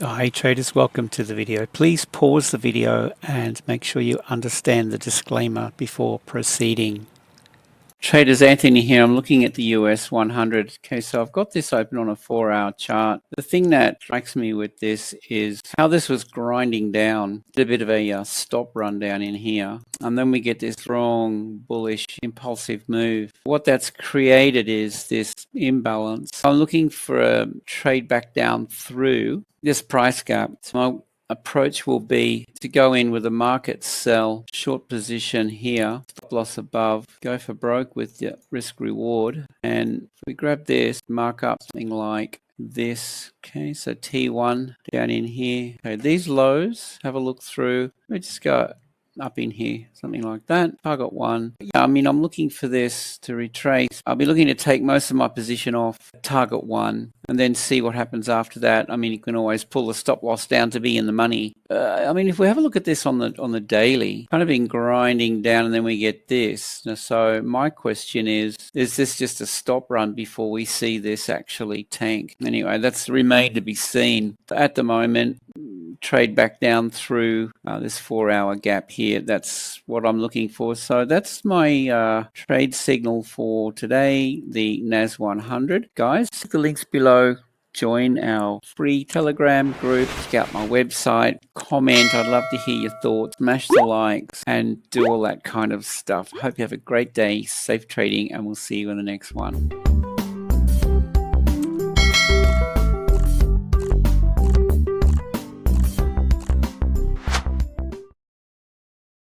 Hi traders, welcome to the video. Please pause the video and make sure you understand the disclaimer before proceeding. Traders, Anthony here. I'm looking at the US100. Okay, so I've got this open on a 4-hour chart. The thing that strikes me with this is how this was grinding down. Did a bit of a stop run down in here. And then we get this strong, bullish, impulsive move. What that's created is this imbalance. I'm looking for a trade back down through this price gap. So my approach will be to go in with a market sell, short position here, stop loss above, go for broke with the risk reward. And if we grab this, mark up something like this. Okay, so T1 down in here. Okay, these lows, have a look through. We just go up in here, something like that. Target one. Yeah, I mean, I'm looking for this to retrace. I'll be looking to take most of my position off target one and then see what happens after that. I mean, you can always pull the stop loss down to be in the money. I mean, if we have a look at this on the daily, kind of been grinding down, and then we get this. So my question is this just a stop run before we see this actually tank? Anyway, that's remained to be seen. At the moment, trade back down through this 4-hour gap here. That's what I'm looking for. So that's my trade signal for today, the NAS100. Guys, click the links below. Join our free Telegram group. Check out my website. Comment. I'd love to hear your thoughts. Smash the likes and do all that kind of stuff. Hope you have a great day. Safe trading, and we'll see you in the next one.